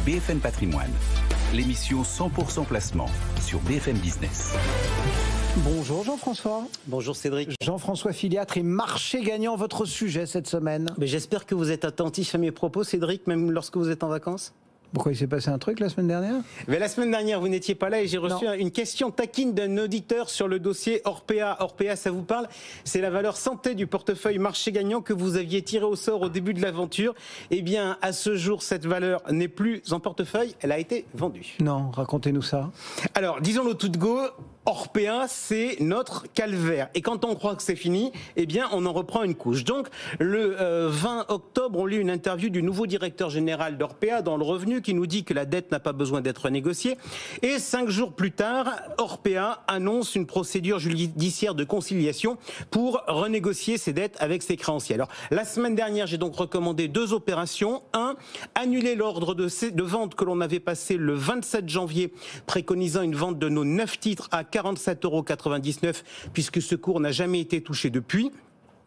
BFM Patrimoine, l'émission 100% placement sur BFM Business. Bonjour Jean-François. Bonjour Cédric. Jean-François Filiatre et marché gagnant, votre sujet cette semaine. Mais j'espère que vous êtes attentif à mes propos, Cédric, même lorsque vous êtes en vacances. Pourquoi il s'est passé un truc la semaine dernière? Mais la semaine dernière, vous n'étiez pas là et j'ai reçu une question taquine d'un auditeur sur le dossier Orpea. Orpea, ça vous parle? C'est la valeur santé du portefeuille marché gagnant que vous aviez tiré au sort au début de l'aventure. Eh bien, à ce jour, cette valeur n'est plus en portefeuille, elle a été vendue. Non, racontez-nous ça. Alors, disons-le tout de go, Orpea, c'est notre calvaire. Et quand on croit que c'est fini, eh bien, on en reprend une couche. Donc, le 20 octobre, on lit une interview du nouveau directeur général d'Orpea dans Le Revenu qui nous dit que la dette n'a pas besoin d'être négociée. Et 5 jours plus tard, Orpea annonce une procédure judiciaire de conciliation pour renégocier ses dettes avec ses créanciers. Alors, la semaine dernière, j'ai donc recommandé 2 opérations. 1, annuler l'ordre de vente que l'on avait passé le 27 janvier, préconisant une vente de nos 9 titres à 47,99 €, puisque ce cours n'a jamais été touché depuis.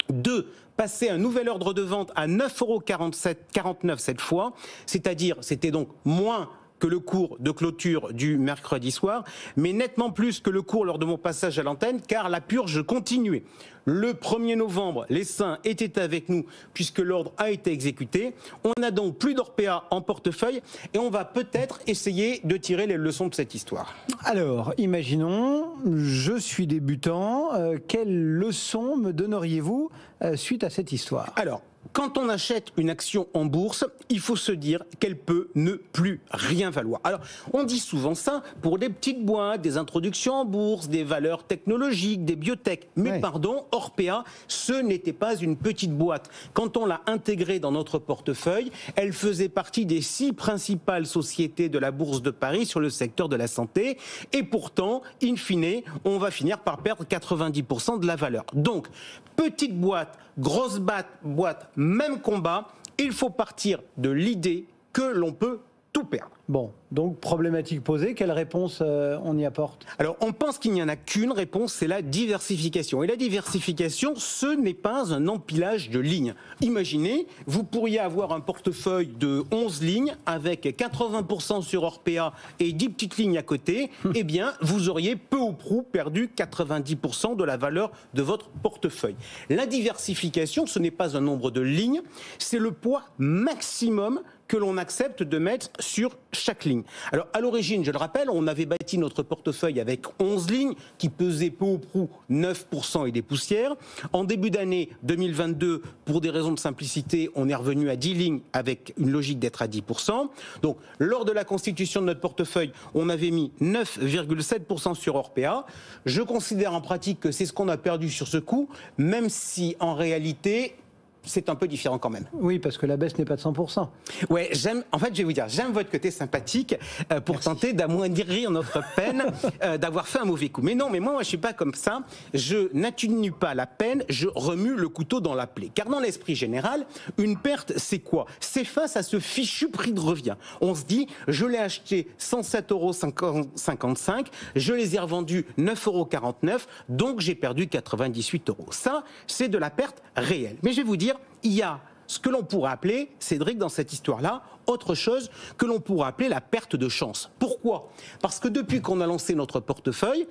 2, passer un nouvel ordre de vente à 9,49 € cette fois, c'est-à-dire c'était donc moins que le cours de clôture du mercredi soir, mais nettement plus que le cours lors de mon passage à l'antenne, car la purge continuait. Le 1er novembre, les saints étaient avec nous puisque l'ordre a été exécuté. On n'a donc plus d'Orpea en portefeuille et on va peut-être essayer de tirer les leçons de cette histoire. Alors, imaginons, je suis débutant, quelles leçons me donneriez-vous suite à cette histoire? Alors, quand on achète une action en bourse, il faut se dire qu'elle peut ne plus rien valoir. Alors, on dit souvent ça pour des petites boîtes, des introductions en bourse, des valeurs technologiques, des biotech. Mais pardon, Orpea, ce n'était pas une petite boîte. Quand on l'a intégrée dans notre portefeuille, elle faisait partie des 6 principales sociétés de la Bourse de Paris sur le secteur de la santé. Et pourtant, in fine, on va finir par perdre 90% de la valeur. Donc, petite boîte, grosse boîte, même combat, il faut partir de l'idée que l'on peut tout perdre. Bon, donc problématique posée, quelle réponse on y apporte? Alors, on pense qu'il n'y en a qu'une réponse, c'est la diversification. Et la diversification, ce n'est pas un empilage de lignes. Imaginez, vous pourriez avoir un portefeuille de 11 lignes avec 80% sur Orpea et 10 petites lignes à côté. Eh bien, vous auriez peu ou prou perdu 90% de la valeur de votre portefeuille. La diversification, ce n'est pas un nombre de lignes, c'est le poids maximum que l'on accepte de mettre sur chaque ligne. Alors, à l'origine, je le rappelle, on avait bâti notre portefeuille avec 11 lignes qui pesaient peu ou prou 9% et des poussières. En début d'année 2022, pour des raisons de simplicité, on est revenu à 10 lignes avec une logique d'être à 10%. Donc, lors de la constitution de notre portefeuille, on avait mis 9,7% sur Orpea. Je considère en pratique que c'est ce qu'on a perdu sur ce coup, même si en réalité, c'est un peu différent quand même. Oui, parce que la baisse n'est pas de 100%. Ouais, en fait, je vais vous dire, j'aime votre côté sympathique pour tenter d'amoindrir notre peine d'avoir fait un mauvais coup. Mais non, mais moi, je suis pas comme ça. Je n'atténue pas la peine, je remue le couteau dans la plaie. Car dans l'esprit général, une perte, c'est quoi? C'est face à ce fichu prix de revient. On se dit, je l'ai acheté 107,55 €, je les ai revendus 9,49 €, donc j'ai perdu 98 €. Ça, c'est de la perte réelle. Mais je vais vous dire, il y a ce que l'on pourrait appeler, Cédric, dans cette histoire-là, autre chose que l'on pourrait appeler la perte de chance. Pourquoi? Parce que depuis qu'on a lancé notre portefeuille,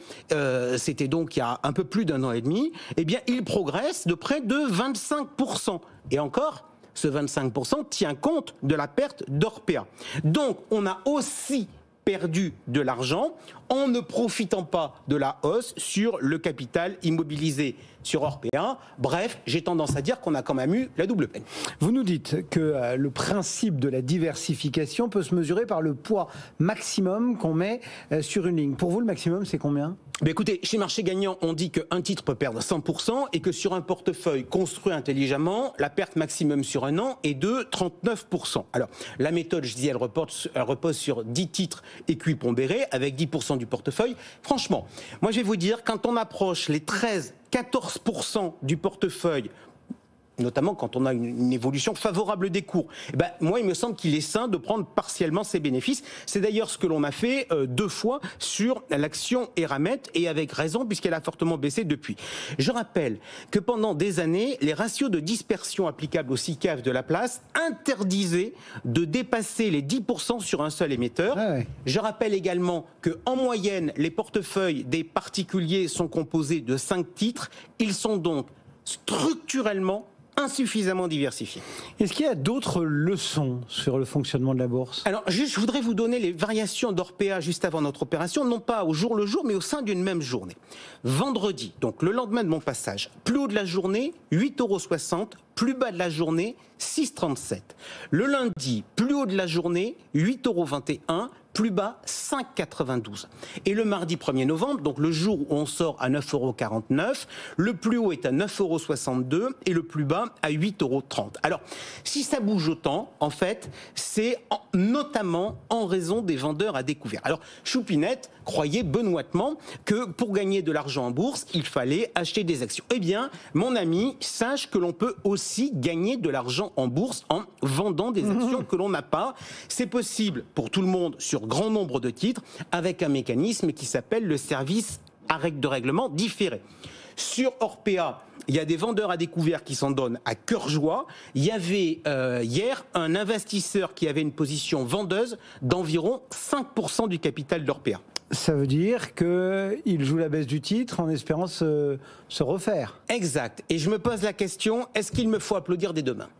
c'était donc il y a un peu plus d'1 an et demi, eh bien, il progresse de près de 25%. Et encore, ce 25% tient compte de la perte d'Orpea. Donc, on a aussi perdu de l'argent en ne profitant pas de la hausse sur le capital immobilisé sur Orpea. Bref, j'ai tendance à dire qu'on a quand même eu la double peine. Vous nous dites que le principe de la diversification peut se mesurer par le poids maximum qu'on met sur une ligne. Pour vous, le maximum, c'est combien? Ben écoutez, chez Marché Gagnant, on dit qu'un titre peut perdre 100% et que sur un portefeuille construit intelligemment, la perte maximum sur un an est de 39%. Alors, la méthode, je dis, elle repose sur 10 titres équipondérés avec 10% du portefeuille. Franchement, moi je vais vous dire, quand on approche les 13-14% du portefeuille notamment quand on a une évolution favorable des cours. Eh ben, moi, il me semble qu'il est sain de prendre partiellement ces bénéfices. C'est d'ailleurs ce que l'on a fait 2 fois sur l'action Eramet, et avec raison, puisqu'elle a fortement baissé depuis. Je rappelle que pendant des années, les ratios de dispersion applicables au SICAV de la place interdisaient de dépasser les 10% sur un seul émetteur. Ah ouais. Je rappelle également qu'en moyenne, les portefeuilles des particuliers sont composés de 5 titres. Ils sont donc structurellement insuffisamment diversifiés. Est-ce qu'il y a d'autres leçons sur le fonctionnement de la bourse? Alors, juste, je voudrais vous donner les variations d'Orpea juste avant notre opération, non pas au jour le jour, mais au sein d'une même journée. Vendredi, donc le lendemain de mon passage, plus haut de la journée, 8,60 €, plus bas de la journée, 6,37 €. Le lundi, plus haut de la journée, 8,21 €, plus bas, 5,92 €. Et le mardi 1er novembre, donc le jour où on sort à 9,49 €, le plus haut est à 9,62 € et le plus bas à 8,30 €. Alors, si ça bouge autant, en fait, c'est notamment en raison des vendeurs à découvert. Alors, Choupinette croyait benoîtement que pour gagner de l'argent en bourse, il fallait acheter des actions. Eh bien, mon ami, sache que l'on peut aussi gagner de l'argent en bourse en vendant des actions que l'on n'a pas. C'est possible pour tout le monde sur grand nombre de titres avec un mécanisme qui s'appelle le service à règle de règlement différé. Sur Orpea, il y a des vendeurs à découvert qui s'en donnent à cœur joie. Il y avait hier un investisseur qui avait une position vendeuse d'environ 5% du capital d'Orpea. Ça veut dire qu'il joue la baisse du titre en espérant se refaire. Exact. Et je me pose la question, est-ce qu'il me faut applaudir des deux mains ?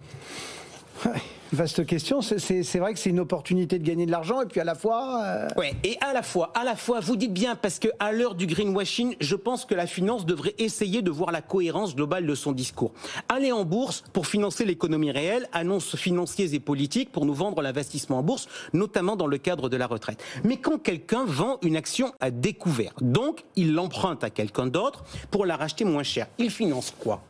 Vaste question, c'est vrai que c'est une opportunité de gagner de l'argent et puis à la fois... Ouais, et à la fois, vous dites bien, parce qu'à l'heure du greenwashing, je pense que la finance devrait essayer de voir la cohérence globale de son discours. Aller en bourse pour financer l'économie réelle, annonces financiers et politiques pour nous vendre l'investissement en bourse, notamment dans le cadre de la retraite. Mais quand quelqu'un vend une action à découvert, donc il l'emprunte à quelqu'un d'autre pour la racheter moins cher, il finance quoi ?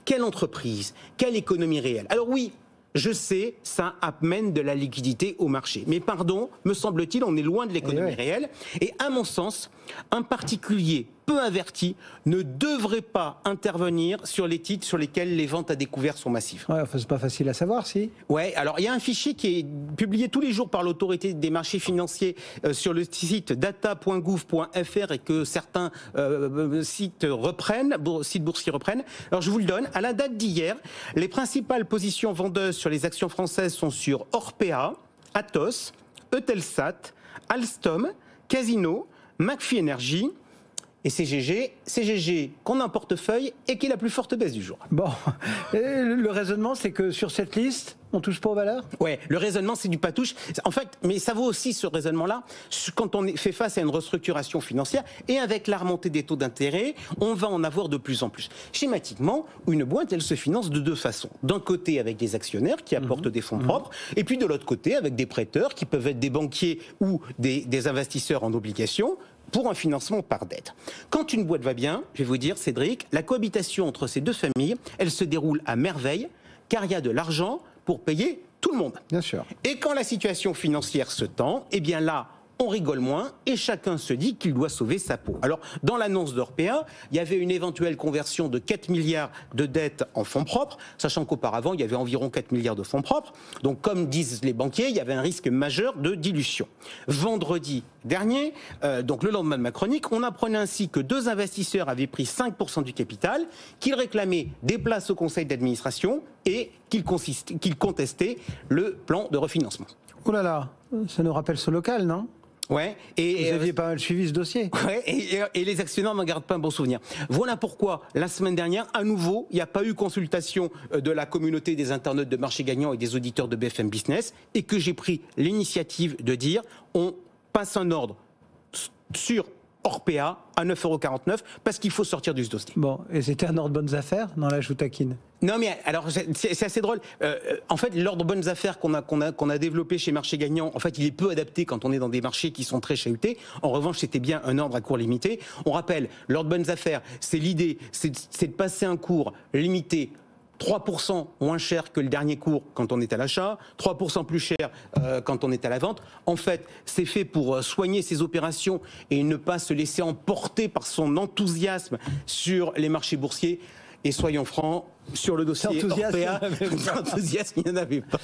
Quelle entreprise ? Quelle économie réelle ? Alors oui, je sais, ça amène de la liquidité au marché. Mais pardon, me semble-t-il, on est loin de l'économie réelle. Et à mon sens, un particulier peu averti ne devrait pas intervenir sur les titres sur lesquels les ventes à découvert sont massives. Ouais, enfin, c'est pas facile à savoir, si. Ouais, alors il y a un fichier qui est publié tous les jours par l'autorité des marchés financiers sur le site data.gouv.fr et que certains sites boursiers reprennent. Alors je vous le donne. À la date d'hier, les principales positions vendeuses sur les actions françaises sont sur Orpea, Atos, Eutelsat, Alstom, Casino, McPhy Energy et CGG qu'on a en portefeuille et qui est la plus forte baisse du jour. Bon, et le raisonnement, c'est que sur cette liste, on touche pas aux valeurs ? Ouais, le raisonnement, c'est du patouche. En fait, mais ça vaut aussi ce raisonnement-là quand on fait face à une restructuration financière et avec la remontée des taux d'intérêt, on va en avoir de plus en plus. Schématiquement, une boîte, elle se finance de 2 façons. D'un côté, avec des actionnaires qui apportent des fonds propres, et puis de l'autre côté, avec des prêteurs qui peuvent être des banquiers ou des investisseurs en obligations, pour un financement par dette. Quand une boîte va bien, je vais vous dire, Cédric, la cohabitation entre ces deux familles, elle se déroule à merveille, car il y a de l'argent pour payer tout le monde. Bien sûr. Et quand la situation financière se tend, eh bien là, on rigole moins et chacun se dit qu'il doit sauver sa peau. Alors, dans l'annonce d'Orpea, il y avait une éventuelle conversion de 4 milliards de dettes en fonds propres, sachant qu'auparavant, il y avait environ 4 milliards de fonds propres. Donc, comme disent les banquiers, il y avait un risque majeur de dilution. Vendredi dernier, donc le lendemain de ma chronique, on apprenait ainsi que 2 investisseurs avaient pris 5% du capital, qu'ils réclamaient des places au conseil d'administration et qu'ils contestaient le plan de refinancement. Oh là là, ça nous rappelle ce local, non ? Ouais, vous aviez pas mal suivi ce dossier. Ouais, et les actionnaires n'en gardent pas un bon souvenir. Voilà pourquoi, la semaine dernière, à nouveau, il n'y a pas eu consultation de la communauté des internautes de Marché Gagnant et des auditeurs de BFM Business, et que j'ai pris l'initiative de dire, on passe un ordre sur Orpea à 9,49 € parce qu'il faut sortir du dossier. Bon, et c'était un ordre bonnes affaires ? Non, là, je vous taquine. Non, mais alors, c'est assez drôle. En fait, l'ordre bonnes affaires qu'on a développé chez Marché Gagnant, en fait, il est peu adapté quand on est dans des marchés qui sont très chahutés. En revanche, c'était bien un ordre à cours limité. On rappelle, l'ordre bonnes affaires, c'est l'idée, c'est de passer un cours limité 3% moins cher que le dernier cours quand on est à l'achat, 3% plus cher quand on est à la vente. En fait, c'est fait pour soigner ses opérations et ne pas se laisser emporter par son enthousiasme sur les marchés boursiers. Et soyons francs, sur le dossier Enthousiasme, Orpea, il y en avait pas. d'enthousiasme, il n'y en avait pas.